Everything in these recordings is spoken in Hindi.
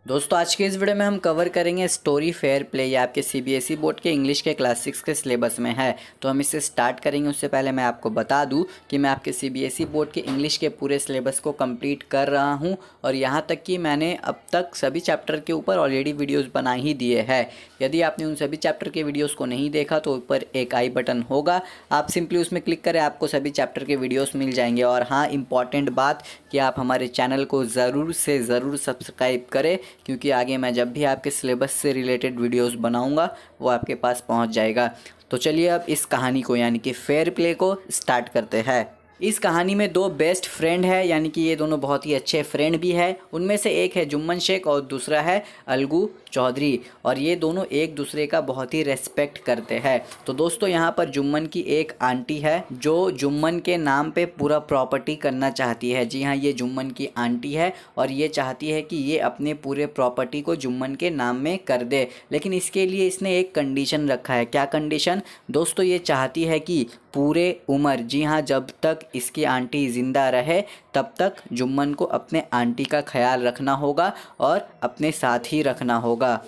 दोस्तों आज के इस वीडियो में हम कवर करेंगे स्टोरी फेयर प्ले। ये आपके सीबीएसई बोर्ड के इंग्लिश के क्लास 6 के सिलेबस में है। तो हम इससे स्टार्ट करेंगे। उससे पहले मैं आपको बता दूं कि मैं आपके सीबीएसई बोर्ड के इंग्लिश के पूरे सिलेबस को कंप्लीट कर रहा हूं और यहां तक कि मैंने अब तक सभी चैप्टर के ऊपर ऑलरेडी वीडियोज़ बना ही दिए हैं। यदि आपने उन सभी चैप्टर के वीडियोज़ को नहीं देखा तो ऊपर एक आई बटन होगा, आप सिंपली उसमें क्लिक करें, आपको सभी चैप्टर के वीडियोज़ मिल जाएंगे। और हाँ, इम्पॉर्टेंट बात कि आप हमारे चैनल को ज़रूर से ज़रूर सब्सक्राइब करें, क्योंकि आगे मैं जब भी आपके सिलेबस से रिलेटेड वीडियोस बनाऊंगा वो आपके पास पहुंच जाएगा। तो चलिए अब इस कहानी को यानी कि फेयर प्ले को स्टार्ट करते हैं। इस कहानी में दो बेस्ट फ्रेंड है, यानी कि ये दोनों बहुत ही अच्छे फ्रेंड भी है। उनमें से एक है जुम्मन शेख और दूसरा है अलगू चौधरी, और ये दोनों एक दूसरे का बहुत ही रेस्पेक्ट करते हैं। तो दोस्तों यहाँ पर जुम्मन की एक आंटी है जो जुम्मन के नाम पे पूरा प्रॉपर्टी करना चाहती है। जी हाँ, ये जुम्मन की आंटी है और ये चाहती है कि ये अपने पूरे प्रॉपर्टी को जुम्मन के नाम में कर दे। लेकिन इसके लिए इसने एक कंडीशन रखा है। क्या कंडीशन दोस्तों? ये चाहती है कि पूरे उम्र, जी हाँ, जब तक इसकी आंटी ज़िंदा रहे तब तक जुम्मन को अपने आंटी का ख्याल रखना होगा और अपने साथ ही रखना होगा।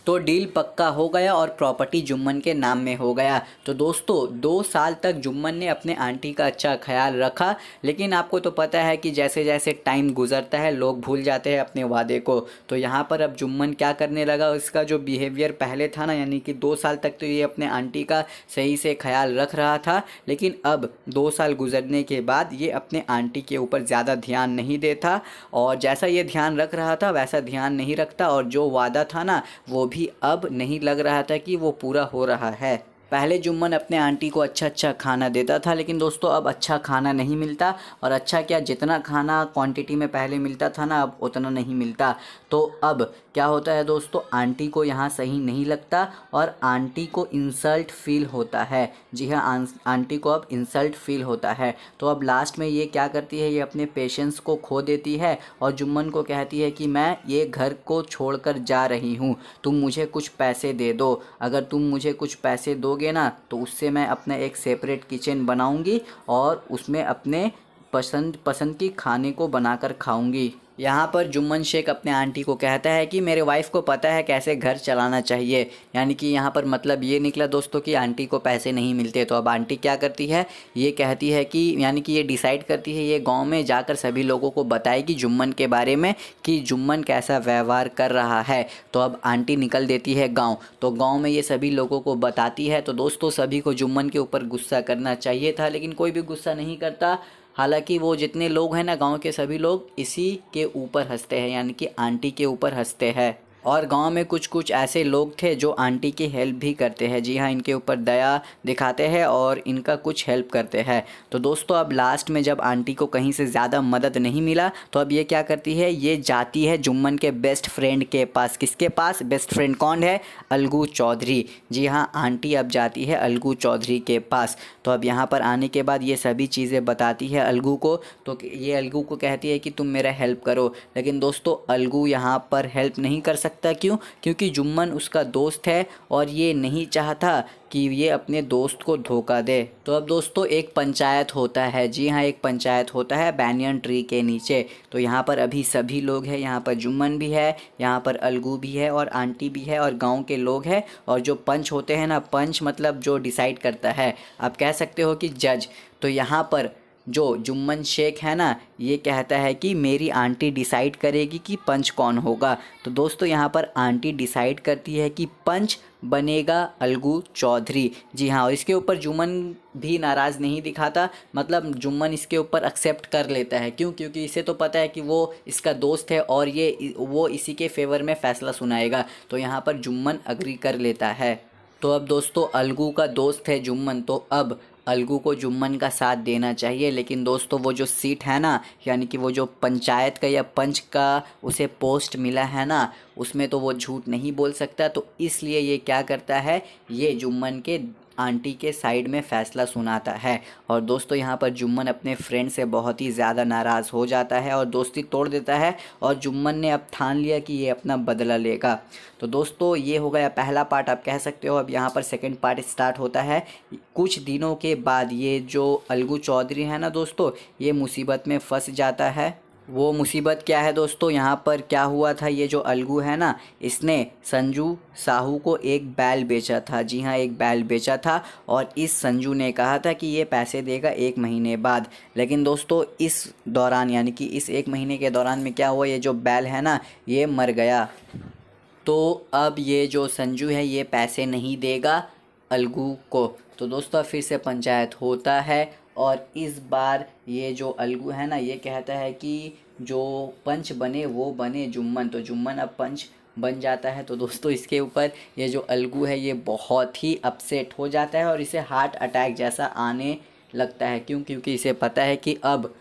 तो डील पक्का हो गया और प्रॉपर्टी जुम्मन के नाम में हो गया। तो दोस्तों 2 साल तक जुम्मन ने अपने आंटी का अच्छा ख्याल रखा, लेकिन आपको तो पता है कि जैसे जैसे टाइम गुजरता है लोग भूल जाते हैं अपने वादे को। तो यहाँ पर अब जुम्मन क्या करने लगा, इसका जो बिहेवियर पहले था ना, यानी कि 2 साल तक तो ये अपने आंटी का सही से ख्याल रख रहा था, लेकिन अब 2 साल गुजरने के बाद ये अपने आंटी के ऊपर ज़्यादा ध्यान नहीं देता, और जैसा ये ध्यान रख रहा था वैसा ध्यान नहीं रखता, और जो वादा था ना वो भी अब नहीं लग रहा था कि वो पूरा हो रहा है। पहले जुम्मन अपने आंटी को अच्छा अच्छा खाना देता था, लेकिन दोस्तों अब अच्छा खाना नहीं मिलता, और अच्छा क्या, जितना खाना क्वांटिटी में पहले मिलता था ना अब उतना नहीं मिलता। तो अब क्या होता है दोस्तों, आंटी को यहाँ सही नहीं लगता और आंटी को इंसल्ट फील होता है। जी हाँ, आंटी को अब इंसल्ट फील होता है। तो अब लास्ट में ये क्या करती है, ये अपने पेशेंस को खो देती है और जुम्मन को कहती है कि मैं ये घर को छोड़कर जा रही हूँ, तुम मुझे कुछ पैसे दे दो। अगर तुम मुझे कुछ पैसे दोगे ना तो उससे मैं अपना एक सेपरेट किचन बनाऊंगी और उसमें अपने पसंद की खाने को बनाकर खाऊंगी। यहाँ पर जुम्मन शेख अपने आंटी को कहता है कि मेरे वाइफ को पता है कैसे घर चलाना चाहिए। यानी कि यहाँ पर मतलब ये निकला दोस्तों कि आंटी को पैसे नहीं मिलते। तो अब आंटी क्या करती है, ये कहती है कि यानी कि ये डिसाइड करती है ये गांव में जाकर सभी लोगों को बताएगी जुम्मन के बारे में कि जुम्मन कैसा व्यवहार कर रहा है। तो अब आंटी निकल देती है गाँव, तो गाँव में ये सभी लोगों को बताती है। तो दोस्तों सभी को जुम्मन के ऊपर गुस्सा करना चाहिए था, लेकिन कोई भी गुस्सा नहीं करता। हालांकि वो जितने लोग हैं ना गांव के सभी लोग इसी के ऊपर हंसते हैं, यानी कि आंटी के ऊपर हंसते हैं। और गांव में कुछ कुछ ऐसे लोग थे जो आंटी की हेल्प भी करते हैं। जी हाँ, इनके ऊपर दया दिखाते हैं और इनका कुछ हेल्प करते हैं। तो दोस्तों अब लास्ट में जब आंटी को कहीं से ज़्यादा मदद नहीं मिला तो अब ये क्या करती है, ये जाती है जुम्मन के बेस्ट फ्रेंड के पास। किसके पास? बेस्ट फ्रेंड कौन है? अलगू चौधरी। जी हाँ, आंटी अब जाती है अलगू चौधरी के पास। तो अब यहाँ पर आने के बाद ये सभी चीज़ें बताती है अलगू को। तो ये अलगू को कहती है कि तुम मेरा हेल्प करो, लेकिन दोस्तों अलगू यहाँ पर हेल्प नहीं कर सकता। क्यों? क्योंकि जुम्मन उसका दोस्त है और ये नहीं चाहता कि ये अपने दोस्त को धोखा दे। तो अब दोस्तों एक पंचायत होता है। जी हाँ, एक पंचायत होता है बैनियन ट्री के नीचे। तो यहाँ पर अभी सभी लोग हैं, यहाँ पर जुम्मन भी है, यहाँ पर अलगू भी है और आंटी भी है और गांव के लोग हैं, और जो पंच होते हैं ना, पंच मतलब जो डिसाइड करता है, आप कह सकते हो कि जज। तो यहाँ पर जो जुम्मन शेख है ना, ये कहता है कि मेरी आंटी डिसाइड करेगी कि पंच कौन होगा। तो दोस्तों यहाँ पर आंटी डिसाइड करती है कि पंच बनेगा अलगू चौधरी। जी हाँ, और इसके ऊपर जुम्मन भी नाराज़ नहीं दिखाता, मतलब जुम्मन इसके ऊपर एक्सेप्ट कर लेता है। क्यों? क्योंकि इसे तो पता है कि वो इसका दोस्त है और वो इसी के फेवर में फ़ैसला सुनाएगा। तो यहाँ पर जुम्मन अग्री कर लेता है। तो अब दोस्तों अलगू का दोस्त है जुम्मन, तो अब अलगू को जुम्मन का साथ देना चाहिए। लेकिन दोस्तों वो जो सीट है ना, यानी कि वो जो पंचायत का या पंच का उसे पोस्ट मिला है ना, उसमें तो वो झूठ नहीं बोल सकता। तो इसलिए ये क्या करता है, ये जुम्मन के आंटी के साइड में फ़ैसला सुनाता है। और दोस्तों यहाँ पर जुम्मन अपने फ्रेंड से बहुत ही ज़्यादा नाराज़ हो जाता है और दोस्ती तोड़ देता है, और जुम्मन ने अब ठान लिया कि ये अपना बदला लेगा। तो दोस्तों ये हो गया पहला पार्ट, आप कह सकते हो। अब यहाँ पर सेकंड पार्ट स्टार्ट होता है। कुछ दिनों के बाद ये जो अलगू चौधरी है ना दोस्तों, ये मुसीबत में फंस जाता है। वो मुसीबत क्या है दोस्तों, यहाँ पर क्या हुआ था, ये जो अलगू है ना, इसने संजू साहू को एक बैल बेचा था। जी हाँ, एक बैल बेचा था और इस संजू ने कहा था कि ये पैसे देगा 1 महीने बाद। लेकिन दोस्तों इस दौरान यानी कि इस 1 महीने के दौरान में क्या हुआ, ये जो बैल है ना ये मर गया। तो अब ये जो संजू है ये पैसे नहीं देगा अलगू को। तो दोस्तों फिर से पंचायत होता है और इस बार ये जो अलगू है ना ये कहता है कि जो पंच बने वो बने जुम्मन। तो जुम्मन अब पंच बन जाता है। तो दोस्तों इसके ऊपर ये जो अलगू है ये बहुत ही अपसेट हो जाता है और इसे हार्ट अटैक जैसा आने लगता है। क्यों? क्योंकि इसे पता है कि अब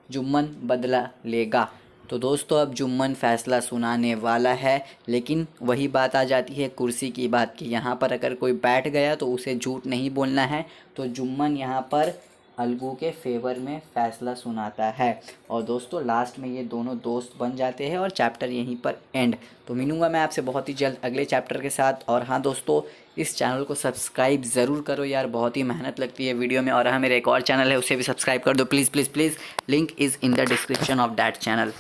जुम्मन बदला लेगा। तो दोस्तों अब जुम्मन फ़ैसला सुनाने वाला है। लेकिन वही बात आ जाती है कुर्सी की बात की, यहाँ पर अगर कोई बैठ गया तो उसे झूठ नहीं बोलना है। तो जुम्मन यहाँ पर अलगू के फेवर में फ़ैसला सुनाता है और दोस्तों लास्ट में ये दोनों दोस्त बन जाते हैं और चैप्टर यहीं पर एंड। तो मिलूँगा मैं आपसे बहुत ही जल्द अगले चैप्टर के साथ। और हाँ दोस्तों, इस चैनल को सब्सक्राइब ज़रूर करो यार, बहुत ही मेहनत लगती है वीडियो में। और हाँ, मेरा एक और चैनल है उसे भी सब्सक्राइब कर दो please please please. Link is in the description of that channel.